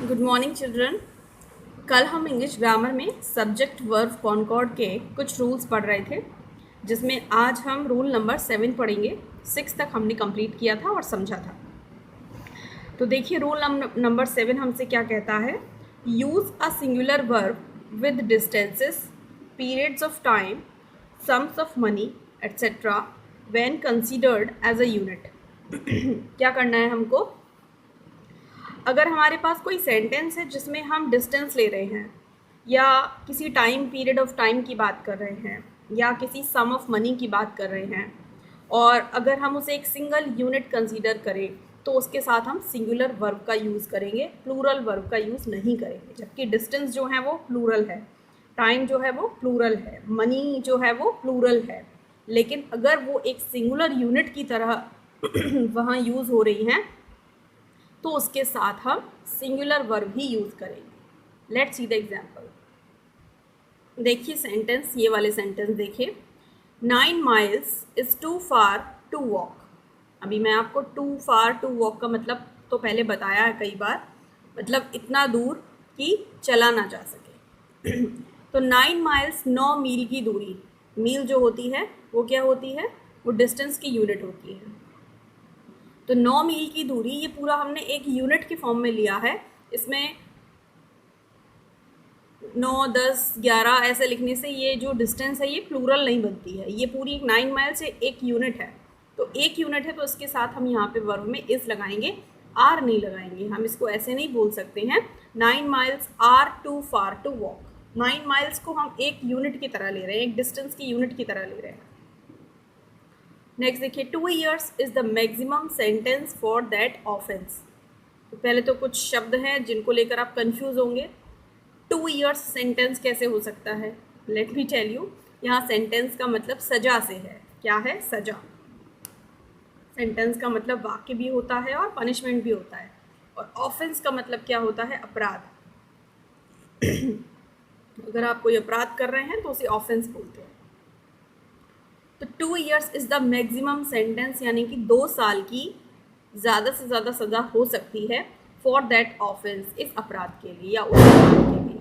Good morning children. कल हम English grammar में सब्जेक्ट वर्ब कॉनकॉर्ड के कुछ रूल्स पढ़ रहे थे, जिसमें आज हम रूल नंबर 7 पढ़ेंगे। 6 तक हमने कंप्लीट किया था और समझा था। तो देखिए रूल नंबर 7 हमसे क्या कहता है। Use a singular verb with distances, periods of time, sums of money etcetera when considered as a unit. क्या करना है हमको? अगर हमारे पास कोई सेंटेंस है जिसमें हम डिस्टेंस ले रहे हैं, या किसी टाइम पीरियड ऑफ टाइम की बात कर रहे हैं, या किसी सम ऑफ मनी की बात कर रहे हैं, और अगर हम उसे एक सिंगल यूनिट कंसीडर करें तो उसके साथ हम सिंगुलर वर्ब का यूज़ करेंगे, प्लूरल वर्ब का यूज़ नहीं करेंगे। जबकि डिस्टेंस जो है वो प्लूरल है, टाइम जो है वो प्लूरल है, मनी जो है वो प्लूरल है। लेकिन अगर वो एक सिंगुलर यूनिट की तरह वहाँ यूज़ हो रही हैं तो उसके साथ हम सिंगुलर वर्ब ही यूज़ करेंगे। Let's see the example. देखिए सेंटेंस, ये वाले सेंटेंस देखिए। 9 miles is too far to walk. अभी मैं आपको टू फार टू वॉक का मतलब तो पहले बताया है कई बार, मतलब इतना दूर कि चला ना जा सके। तो 9 miles 9 मील की दूरी, मील जो होती है वो क्या होती है? वो डिस्टेंस की यूनिट होती है। तो 9 मील की दूरी, ये पूरा हमने एक यूनिट के फॉर्म में लिया है। इसमें 9, 10, 11 ऐसे लिखने से ये जो डिस्टेंस है ये प्लूरल नहीं बनती है। ये पूरी एक 9 माइल से एक यूनिट है। तो एक यूनिट है तो इसके साथ हम यहाँ पे वर्ब में इस लगाएंगे, आर नहीं लगाएंगे। हम इसको ऐसे नहीं बोल सकते हैं 9 miles are too far to walk. 9 miles को हम एक यूनिट की तरह ले रहे हैं, एक डिस्टेंस की यूनिट की तरह ले रहे हैं। नेक्स्ट देखिए, 2 years is the maximum sentence for that offence. तो पहले तो कुछ शब्द हैं जिनको लेकर आप कंफ्यूज होंगे। 2 years सेंटेंस कैसे हो सकता है? Let me tell you. यहाँ सेंटेंस का मतलब सजा से है। क्या है? सजा। सेंटेंस का मतलब वाक्य भी होता है और पनिशमेंट भी होता है। और ऑफेंस का मतलब क्या होता है? अपराध। अगर आप कोई अपराध कर रहे हैं तो उसे ऑफेंस बोलते हैं। तो 2 years is the maximum sentence, यानी कि 2 साल की ज़्यादा से ज़्यादा सज़ा हो सकती है फॉर दैट ऑफेंस, इस अपराध के लिए या उस अपराध के लिए।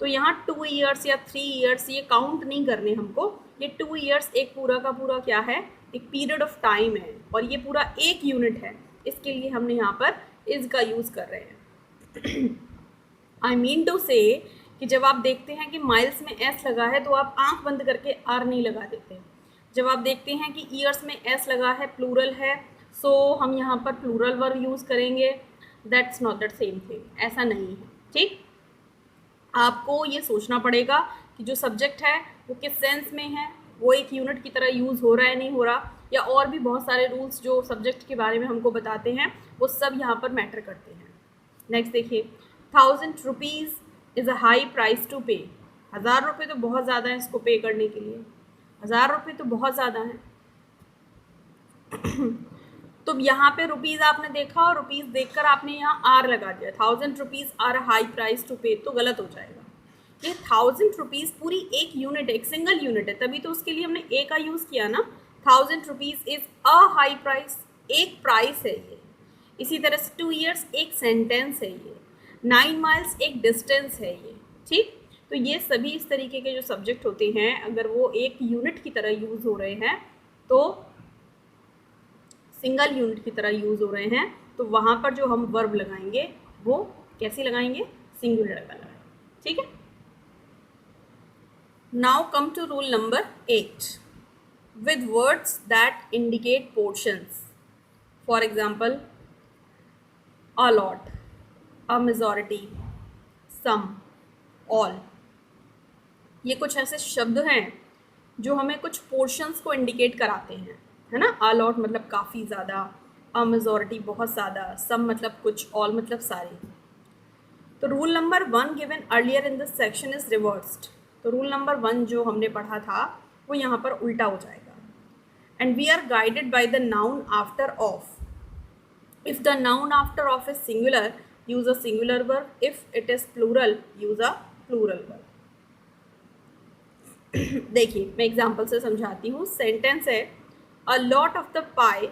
तो यहाँ 2 years या 3 years ये काउंट नहीं करने हमको। ये 2 years एक पूरा का पूरा क्या है? एक पीरियड ऑफ टाइम है, और ये पूरा एक यूनिट है। इसके लिए हमने यहाँ पर इज़ का यूज़ कर रहे हैं। आई मीन टू से कि जब आप देखते हैं कि माइल्स में एस लगा है तो आप आंख बंद करके आर नहीं लगा देते। जब आप देखते हैं कि ईयर्स में एस लगा है, प्लूरल है, सो हम यहाँ पर प्लूरल वर्ब यूज़ करेंगे। That's not that same thing, ऐसा नहीं है। ठीक, आपको ये सोचना पड़ेगा कि जो सब्जेक्ट है वो किस सेंस में है, वो एक यूनिट की तरह यूज़ हो रहा है नहीं हो रहा, या और भी बहुत सारे रूल्स जो सब्जेक्ट के बारे में हमको बताते हैं वो सब यहाँ पर मैटर करते हैं। नेक्स्ट देखिए, 1000 rupees is a high price to pay. 1000 रुपये तो बहुत ज़्यादा है इसको पे करने के लिए। 1000 रुपये तो बहुत ज़्यादा है। तो यहाँ पे रुपीज़ आपने देखा और रुपीज़ देखकर आपने यहाँ आर लगा दिया। 1000 rupees are high price to pay, तो गलत हो जाएगा। ये 1000 रुपीज़ पूरी एक यूनिट है, एक सिंगल यूनिट है, तभी तो उसके लिए हमने ए का यूज़ किया ना। 1000 rupees is a high price, एक प्राइस है ये। इसी तरह से 2 years एक सेंटेंस है ये। 9 miles एक डिस्टेंस है ये। ठीक, तो ये सभी इस तरीके के जो सब्जेक्ट होते हैं, अगर वो एक यूनिट की तरह यूज़ हो रहे हैं, तो सिंगल यूनिट की तरह यूज़ हो रहे हैं, तो वहाँ पर जो हम वर्ब लगाएंगे वो कैसे लगाएंगे? सिंगुलर लगाएंगे। ठीक है। Now come to rule number 8 with words that indicate portions. For example, a lot, a majority, some, all. ये कुछ ऐसे शब्द हैं जो हमें कुछ पोर्शंस को इंडिकेट कराते हैं, है ना। a lot मतलब काफ़ी ज़्यादा, a majority बहुत ज़्यादा, some मतलब कुछ, all मतलब सारे। तो rule number 1 given earlier in this section is reversed. तो रूल नंबर 1 जो हमने पढ़ा था वो यहाँ पर उल्टा हो जाएगा। And we are guided by the noun after of. If the noun after of is singular, use a singular verb. If it is plural, use a plural verb. देखिए मैं एग्जाम्पल से समझाती हूँ। सेंटेंस है, a lot of the pie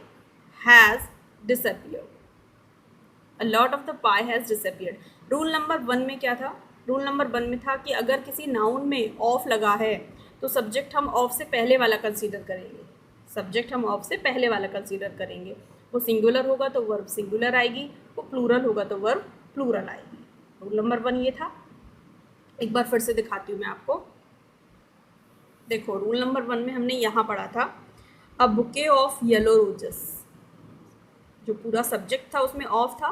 has disappeared. A a lot of the pie has disappeared. Rule number 1 में क्या था? Rule number 1 में था कि अगर किसी नाउन में ऑफ लगा है तो सब्जेक्ट हम ऑफ से पहले वाला कंसीडर करेंगे। सब्जेक्ट हम ऑफ से पहले वाला कंसीडर करेंगे। वो सिंगुलर होगा तो वर्ब सिंगुलर आएगी, वो प्लूरल होगा तो वर्ब प्लूरल आएगी। रूल नंबर 1 ये था। एक बार फिर से दिखाती हूँ मैं आपको। देखो, रूल नंबर 1 में हमने यहाँ पढ़ा था a bouquet of yellow roses. जो पूरा सब्जेक्ट था उसमें ऑफ था,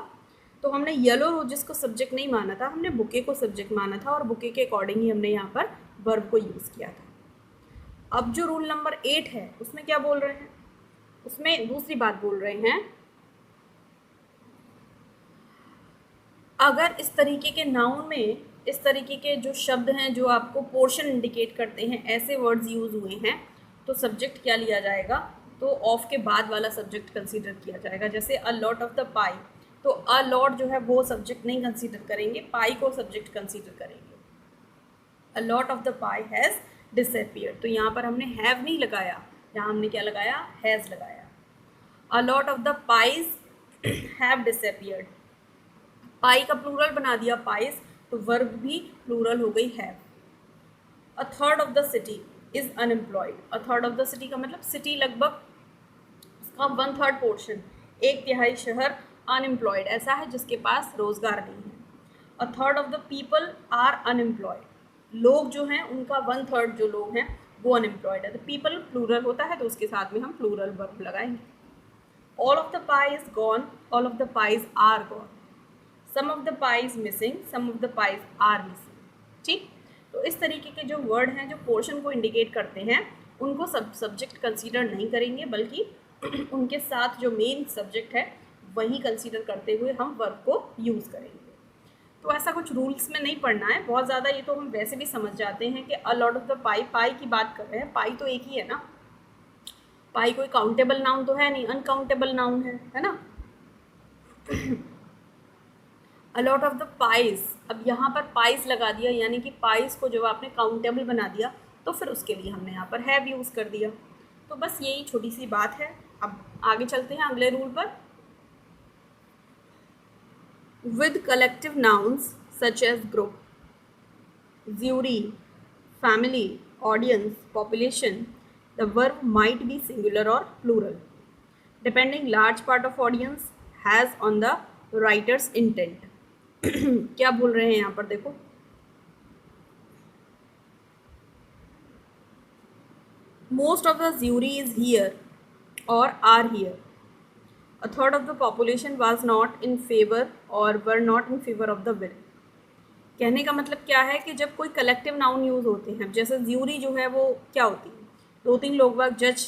तो हमने येलो रोजेस को सब्जेक्ट नहीं माना था, हमने बुके को सब्जेक्ट माना था और बुके के अकॉर्डिंग ही हमने यहाँ पर वर्ब को यूज़ किया था। अब जो रूल नंबर 8 है उसमें क्या बोल रहे हैं? उसमें दूसरी बात बोल रहे हैं, अगर इस तरीके के नाउन में इस तरीके के जो शब्द हैं जो आपको पोर्शन इंडिकेट करते हैं, ऐसे वर्ड्स यूज़ हुए हैं, तो सब्जेक्ट क्या लिया जाएगा? तो ऑफ के बाद वाला सब्जेक्ट कंसीडर किया जाएगा। जैसे अ लॉट ऑफ द पाई, तो अ लॉट जो है वो सब्जेक्ट नहीं कंसीडर करेंगे, पाई को सब्जेक्ट कंसीडर करेंगे। अ lot of the pie has disappeared, तो यहाँ पर हमने हैव नहीं लगाया, यहाँ हमने क्या लगाया? हैज़ लगाया। A lot of the pies have disappeared, pie का प्लूरल बना दिया पाइज, तो वर्ब भी प्लूरल हो गई have. A third of the city is unemployed, a third of the city का मतलब सिटी लगभग उसका 1/3 पोर्शन, 1/3 शहर अनएम्प्लॉयड ऐसा है जिसके पास रोजगार नहीं है। A third of the people are unemployed, लोग जो हैं उनका 1/3 जो लोग हैं वो अनएम्प्लॉयड है। तो पीपल प्लूरल होता है तो उसके साथ में हम प्लूरल वर्ब लगाएंगे। All of the pie is gone, all of the pies are gone, some of the pie is missing, some of the pies are missing. ठीक, तो इस तरीके के जो वर्ड हैं जो पोर्शन को इंडिकेट करते हैं उनको सब्जेक्ट कंसीडर नहीं करेंगे, बल्कि उनके साथ जो मेन सब्जेक्ट है वही कंसीडर करते हुए हम वर्ब को यूज़ करेंगे। तो ऐसा कुछ रूल्स में नहीं पढ़ना है बहुत ज़्यादा, ये तो हम वैसे भी समझ जाते हैं कि अ लॉट ऑफ द पाई, पाई की बात कर रहे हैं, पाई तो एक ही है ना, पाई कोई काउंटेबल नाउन तो है नहीं, अनकाउंटेबल नाउन है ना। अ लॉट ऑफ द पाइज, अब यहाँ पर पाइज लगा दिया, यानी कि पाइज को जब आपने काउंटेबल बना दिया तो फिर उसके लिए हमने यहाँ पर हैव यूज़ कर दिया। तो बस यही छोटी सी बात है। अब आगे चलते हैं अगले रूल पर। With collective nouns such age group, jury, family, audience, population, the verb might be singular or plural depending large part of audience has on the writer's intent। क्या बोल रहे हैं यहाँ पर? देखो, most of the jury is here or are here, a third of the population was not in favor or were not in favor of the bill। कहने का मतलब क्या है कि जब कोई कलेक्टिव नाउन यूज़ होते हैं, जैसे ज्यूरी जो है वो क्या होती है, 2-3 लोग बाग जज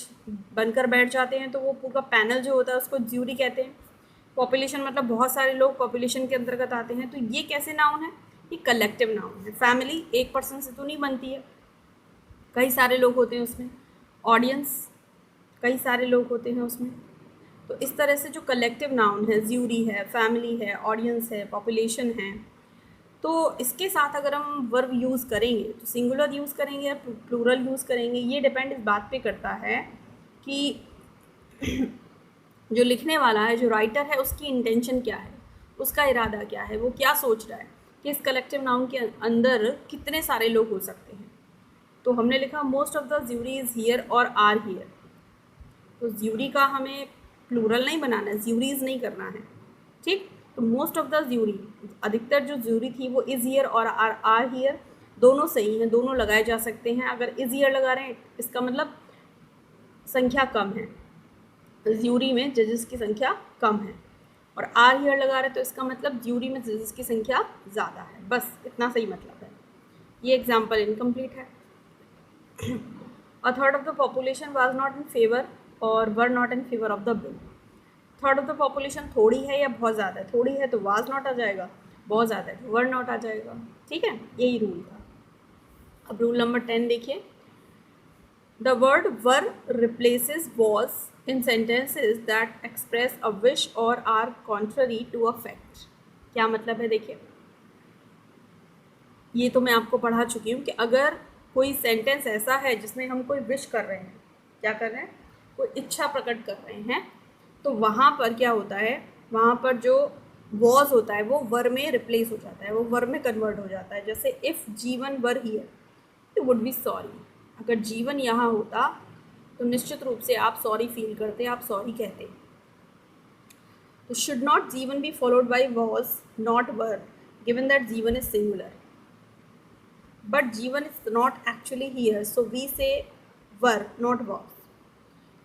बनकर बैठ जाते हैं तो वो पूरा पैनल जो होता है उसको ज्यूरी कहते हैं। पॉपुलेशन मतलब बहुत सारे लोग पॉपुलेशन के अंतर्गत आते हैं, तो ये कैसे नाउन है? ये कलेक्टिव नाउन है। फैमिली एक पर्सन से तो नहीं बनती है, कई सारे लोग होते हैं उसमें। ऑडियंस कई सारे लोग होते हैं उसमें। तो इस तरह से जो कलेक्टिव नाउन है, ज्यूरी है, फैमिली है, ऑडियंस है, पॉपुलेशन है, तो इसके साथ अगर हम वर्ब यूज़ करेंगे तो सिंगुलर यूज़ करेंगे या प्लूरल यूज़ करेंगे, ये डिपेंड इस बात पे करता है कि जो लिखने वाला है, जो राइटर है, उसकी इंटेंशन क्या है, उसका इरादा क्या है, वो क्या सोच रहा है कि इस कलेक्टिव नाउन के अंदर कितने सारे लोग हो सकते हैं। तो हमने लिखा most of the jury is here और आर हियर, तो ज्यूरी का हमें प्लूरल नहीं बनाना है, ज्यूरीज नहीं करना है। ठीक, तो मोस्ट ऑफ द ज्यूरी, अधिकतर जो ज्यूरी थी वो इज़ हियर और आर हियर दोनों सही हैं, दोनों लगाए जा सकते हैं। अगर इज़ हियर लगा रहे हैं इसका मतलब संख्या कम है, ज्यूरी में जजेस की संख्या कम है, और आर हियर लगा रहे हैं तो इसका मतलब ज्यूरी में जजेस की संख्या ज़्यादा है। बस इतना सही मतलब है। ये एग्जाम्पल इनकम्प्लीट है। A third of the population was not in favour और were not in favour of the bill. Third of the population थोड़ी है या बहुत ज़्यादा है? थोड़ी है तो वाज नॉट आ जाएगा, बहुत ज़्यादा है तो वर नॉट आ जाएगा। ठीक है, यही रूल था। अब रूल नंबर 10 देखिए। The word were replaces was in sentences that express a wish or are contrary to a fact। क्या मतलब है? देखिए, ये तो मैं आपको पढ़ा चुकी हूँ कि अगर कोई सेंटेंस ऐसा है जिसमें हम कोई विश कर रहे हैं, क्या कर रहे हैं, कोई इच्छा प्रकट कर रहे हैं, तो वहाँ पर क्या होता है, वहाँ पर जो वॉज होता है वो वर में रिप्लेस हो जाता है, वो वर में कन्वर्ट हो जाता है। जैसे if Jeevan were here you would be sorry, अगर जीवन यहाँ होता तो निश्चित रूप से आप सॉरी फील करते, आप सॉरी कहते। तो should not Jeevan be followed by was not were given that Jeevan is singular, but Jeevan is not actually here so we say were not was.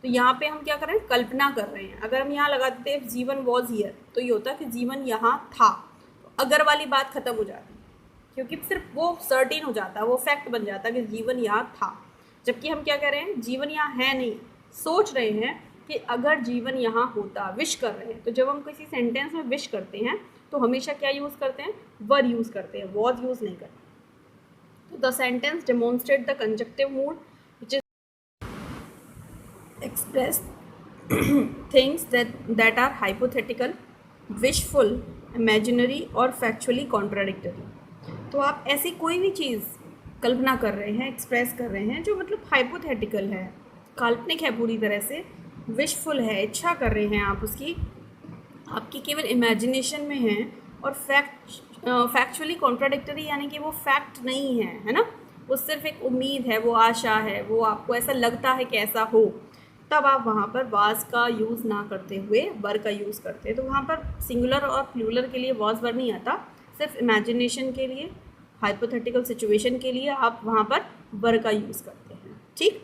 तो यहाँ पे हम क्या कर रहे हैं, कल्पना कर रहे हैं। अगर हम यहाँ लगा देते हैं जीवन वॉज हियर तो ये होता कि जीवन यहाँ था, तो अगर वाली बात खत्म हो जाती, क्योंकि सिर्फ वो सर्टेन हो जाता, वो फैक्ट बन जाता कि जीवन यहाँ था। जबकि हम क्या कह रहे हैं, जीवन यहाँ है नहीं, सोच रहे हैं कि अगर जीवन यहाँ होता, विश कर रहे हैं। तो जब हम किसी सेंटेंस में विश करते हैं तो हमेशा क्या यूज़ करते हैं, वर यूज़ करते हैं, वॉज यूज़ नहीं करते। तो the sentence demonstrate the conjunctive mood which is express things that are hypothetical, wishful, imaginary और factually contradictory। तो आप ऐसी कोई भी चीज़ कल्पना कर रहे हैं, एक्सप्रेस कर रहे हैं जो मतलब हाइपोथेटिकल है, काल्पनिक है, पूरी तरह से विशफुल है, इच्छा कर रहे हैं आप उसकी, आपकी केवल इमेजिनेशन में है, और फैक्चुअली कॉन्ट्राडिक्टरी यानी कि वो फैक्ट नहीं है ना, वो सिर्फ एक उम्मीद है, वो आशा है, वो आपको ऐसा लगता है कि ऐसा हो, तब आप वहाँ पर वाज का यूज़ ना करते हुए वर का यूज़ करते हैं। तो वहाँ पर सिंगुलर और प्लूरल के लिए वाज वर नहीं आता, सिर्फ इमेजिनेशन के लिए, हाइपोथेटिकल सिचुएशन के लिए आप वहाँ पर वर का यूज़ करते हैं। ठीक,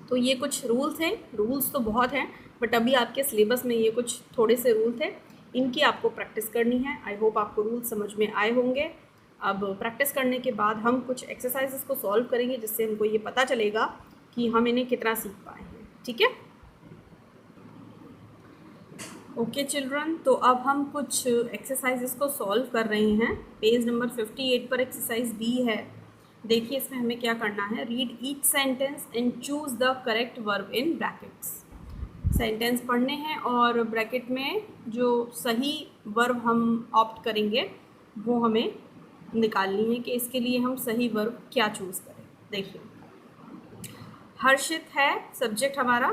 तो ये कुछ रूल्स हैं, रूल्स तो बहुत हैं बट अभी आपके सिलेबस में ये कुछ थोड़े से रूल थे, इनकी आपको प्रैक्टिस करनी है। आई होप आपको रूल्स समझ में आए होंगे। अब प्रैक्टिस करने के बाद हम कुछ एक्सरसाइजेस को सॉल्व करेंगे जिससे हमको ये पता चलेगा कि हम इन्हें कितना सीख पाए हैं। ठीक है, ओके चिल्ड्रन, तो अब हम कुछ एक्सरसाइजेस को सॉल्व कर रहे हैं। पेज नंबर 58 पर एक्सरसाइज बी है। देखिए इसमें हमें क्या करना है, read each sentence and choose the correct verb in brackets. Sentence पढ़ने हैं और ब्रैकेट में जो सही वर्ब हम ऑप्ट करेंगे वो हमें निकालनी है कि इसके लिए हम सही वर्ब क्या चूज़ करें। देखिए, हर्षित है सब्जेक्ट हमारा,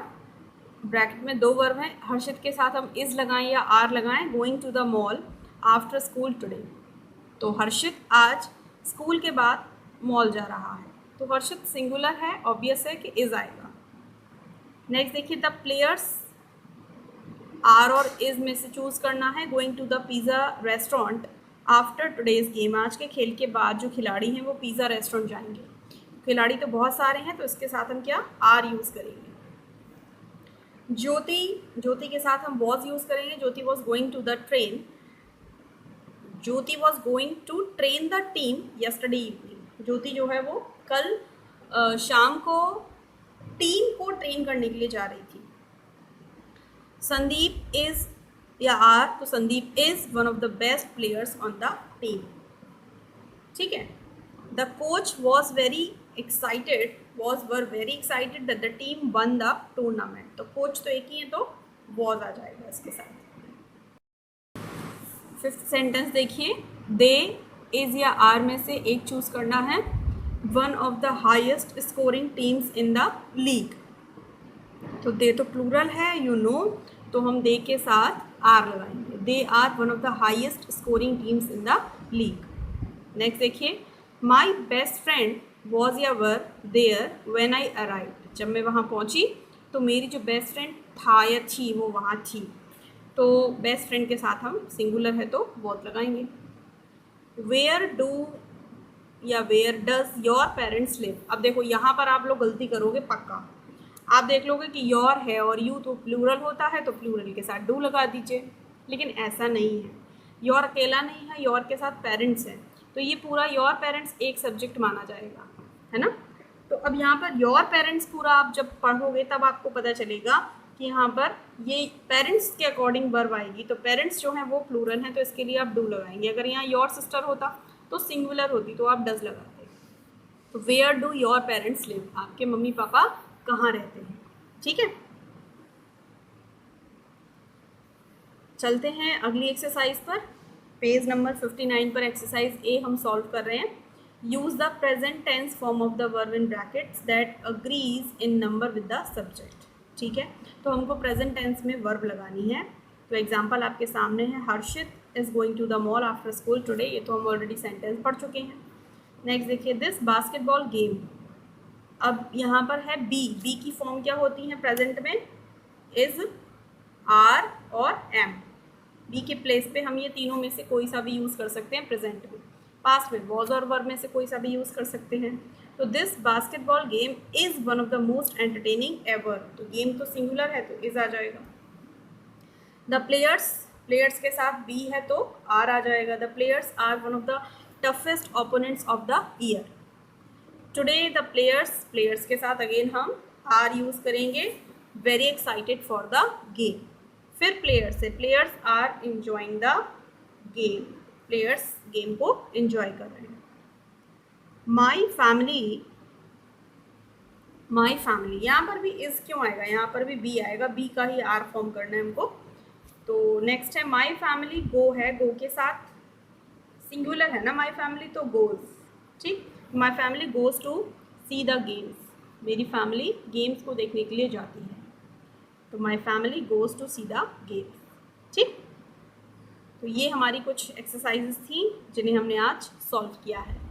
ब्रैकेट में दो वर्ब हैं, हर्षित के साथ हम इज़ लगाएं या आर लगाएं। Going to the mall after school today, तो हर्षित आज स्कूल के बाद मॉल जा रहा है, तो हर्षित सिंगुलर है, ऑब्वियस है कि इज़ आएगा। नेक्स्ट देखिए, द प्लेयर्स, आर और इज़ में से चूज़ करना है। Going to the pizza restaurant after today's game, आज के खेल के बाद जो खिलाड़ी हैं वो पिज़्ज़ा रेस्टोरेंट जाएंगे। खिलाड़ी तो बहुत सारे हैं तो इसके साथ हम क्या, आर यूज़ करेंगे। ज्योति, ज्योति के साथ हम वॉज यूज़ करेंगे। Jyoti was going to the train, Jyoti was going to train the team yesterday evening, Jyoti जो है वो कल शाम को टीम को ट्रेन करने के लिए जा रही थी। संदीप इज़ या आर, तो Sandeep is one of the best players on the team. ठीक है, the coach was very excited, was were very excited that the team won the tournament, तो कोच तो एक ही है तो was आ जाएगा इसके साथ। फिफ्थ सेंटेंस देखिए, दे, इज या आर में से एक चूज करना है। One of the highest scoring teams in the league, तो दे तो प्लूरल है यू नो, तो हम दे के साथ आर लगाएंगे। They are one of the highest scoring teams in the league. Next देखिए, माई बेस्ट फ्रेंड वॉज या were there when I arrived, जब मैं वहाँ पहुँची तो मेरी जो बेस्ट फ्रेंड था या थी वो वहाँ थी, तो बेस्ट फ्रेंड के साथ हम सिंगुलर है तो वॉज लगाएंगे। वेयर डू या where does your parents live, अब देखो यहाँ पर आप लोग गलती करोगे पक्का, आप देख लोगे कि योर है और यू तो प्लूरल होता है तो प्लूरल के साथ डू लगा दीजिए, लेकिन ऐसा नहीं है। योर अकेला नहीं है, योर के साथ पेरेंट्स है, तो ये पूरा योर पेरेंट्स एक सब्जेक्ट माना जाएगा, है ना। तो अब यहाँ पर योर पेरेंट्स पूरा आप जब पढ़ोगे तब आपको पता चलेगा कि यहाँ पर ये पेरेंट्स के अकॉर्डिंग वर्ब आएगी, तो पेरेंट्स जो हैं वो प्लूरल हैं तो इसके लिए आप डू लगाएंगे। अगर यहाँ योर सिस्टर होता तो सिंगुलर होती तो आप डज लगाते। तो where do your parents live, आपके मम्मी पापा कहाँ रहते हैं। ठीक है, चलते हैं अगली एक्सरसाइज पर। पेज नंबर 59 पर एक्सरसाइज ए हम सॉल्व कर रहे हैं। Use the present tense form of the verb in brackets that agrees in number with the subject. ठीक है, तो हमको प्रेजेंट टेंस में वर्ब लगानी है। तो एग्जाम्पल आपके सामने है, Harshit is going to the mall after school today, ये तो हम ऑलरेडी सेंटेंस पढ़ चुके हैं। नेक्स्ट देखिए, दिस बास्केटबॉल गेम, अब यहाँ पर है बी की फॉर्म क्या होती है प्रेजेंट में, इज़, आर और एम। बी के प्लेस पे हम ये तीनों में से कोई सा भी यूज़ कर सकते हैं प्रेजेंट में। पास्ट में वॉज और वर में से कोई सा भी यूज़ कर सकते हैं। तो this basketball game is one of the most entertaining ever, तो गेम तो सिंगुलर है तो इज़ आ जाएगा। द प्लेयर्स के साथ बी है तो आर आ जाएगा। The players are one of the toughest opponents of the year. Today the players के साथ अगेन हम आर यूज़ करेंगे, very excited for the game. फिर players are enjoying the game, players game को एंजॉय कर रहे हैं। माई फैमिली, यहाँ पर भी इज क्यों आएगा, यहाँ पर भी बी आएगा, बी का ही आर फॉर्म करना है हमको। तो नेक्स्ट है माई फैमिली, गो है, गो के साथ सिंगुलर है ना माई फैमिली, तो गोज, ठीक। My family goes to see the games, मेरी फैमिली गेम्स को देखने के लिए जाती है, तो my family goes to see the games, ठीक। तो ये हमारी कुछ एक्सरसाइजेस थी जिन्हें हमने आज सॉल्व किया है।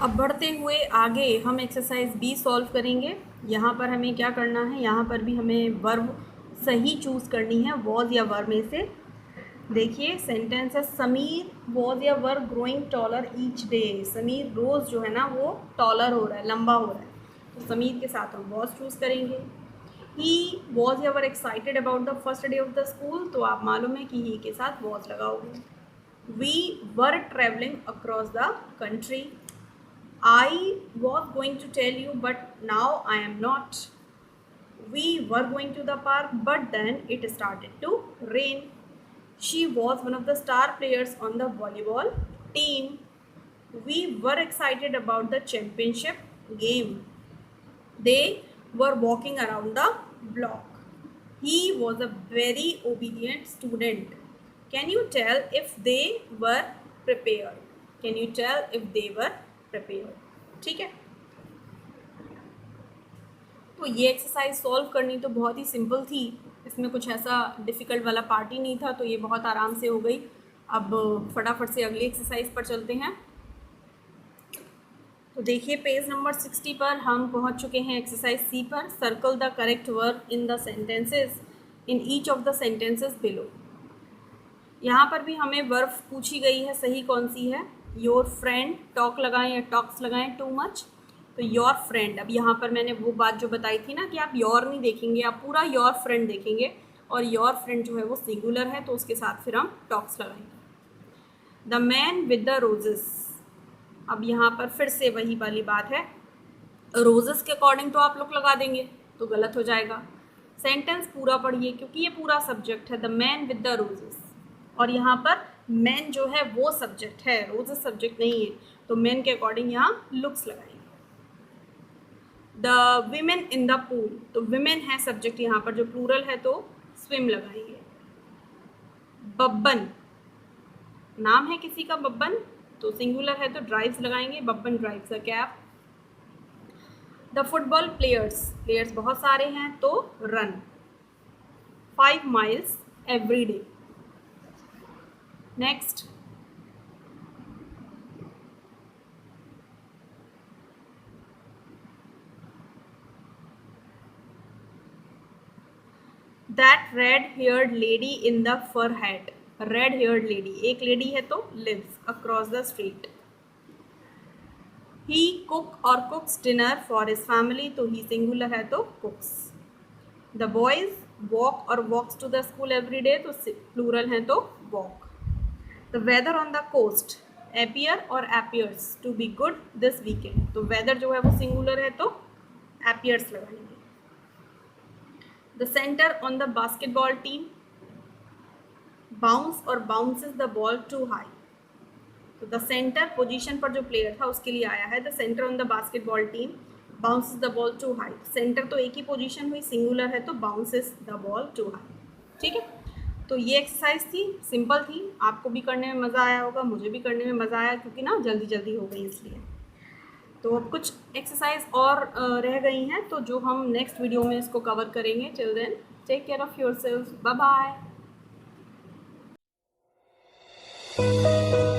अब बढ़ते हुए आगे हम एक्सरसाइज बी सॉल्व करेंगे। यहाँ पर हमें क्या करना है, यहाँ पर भी हमें वर्ब सही चूज़ करनी है, वॉज या वर में से। देखिए सेंटेंस है, समीर वॉज या were growing taller each day. Sameer रोज़ जो है ना वो टॉलर हो रहा है, लंबा हो रहा है, तो समीर के साथ हम वॉज चूज़ करेंगे। ही वॉज या were excited about the first day of the school, तो आप मालूम है कि ही के साथ वॉज लगाओगे। We were travelling across the country. I was going to tell you but now I am not. We were going to the park but then it started to rain. She was one of the star players on the volleyball team. We were excited about the championship game. They were walking around the block. He was a very obedient student. Can you tell if they were prepared? Can you tell if they were prepared? ठीक है, तो ये exercise solve करनी तो बहुत ही simple थी, इसमें कुछ ऐसा डिफ़िकल्ट वाला पार्ट ही नहीं था, तो ये बहुत आराम से हो गई। अब फटाफट से अगली एक्सरसाइज पर चलते हैं। तो देखिए पेज नंबर 60 पर हम पहुंच चुके हैं। एक्सरसाइज सी पर, circle the correct verb in the sentences in each of the sentences below. यहाँ पर भी हमें वर्ब पूछी गई है, सही कौन सी है। योर फ्रेंड, टॉक लगाएं या टॉक्स लगाएं, टू मच, तो योर फ्रेंड। अब यहाँ पर मैंने वो बात जो बताई थी ना कि आप योर नहीं देखेंगे, आप पूरा योर फ्रेंड देखेंगे, और योर फ्रेंड जो है वो सिंगुलर है तो उसके साथ फिर हम टॉक्स लगाएंगे। The man with the roses, अब यहाँ पर फिर से वही वाली बात है, रोजेस के अकॉर्डिंग तो आप लोग लगा देंगे तो गलत हो जाएगा। सेंटेंस पूरा पढ़िए क्योंकि ये पूरा सब्जेक्ट है, the man with the roses, और यहाँ पर मैन जो है वो सब्जेक्ट है, रोजेस सब्जेक्ट नहीं है, तो मैन के अकॉर्डिंग यहाँ लुक्स लगाएंगे। The women in the pool, तो विमेन है सब्जेक्ट यहाँ पर, जो प्लूरल है तो स्विम लगाएंगे। बब्बन, नाम है किसी का बब्बन, तो सिंगुलर है तो ड्राइव्स लगाएंगे, Babban drives a cab. The football players बहुत सारे हैं तो run 5 miles every day. Next, that red haired lady in the fur hat, red haired lady एक लेडी है तो lives across the street. He cook और cooks dinner for his family, तो he singular है तो कुक्स। द बॉयज वॉक और walks to the school every day, तो plural है तो walk. The weather on the coast appear और appears to be good this weekend, तो वेदर जो है वो सिंगुलर है तो एपियर्स लगाएंगे। The centre on the basketball team bounce और bounces the ball too high, तो द सेंटर पोजीशन पर जो प्लेयर था उसके लिए आया है। The centre on the basketball team bounces the ball too high, सेंटर तो एक ही पोजीशन हुई, सिंगुलर है तो bounces the ball too high. ठीक है, तो ये एक्सरसाइज थी, सिंपल थी, आपको भी करने में मज़ा आया होगा, मुझे भी करने में मज़ा आया क्योंकि ना जल्दी जल्दी हो गई इसलिए। तो अब कुछ एक्सरसाइज और रह गई हैं, तो जो हम नेक्स्ट वीडियो में इसको कवर करेंगे। Till then take care of yourself, bye bye. है।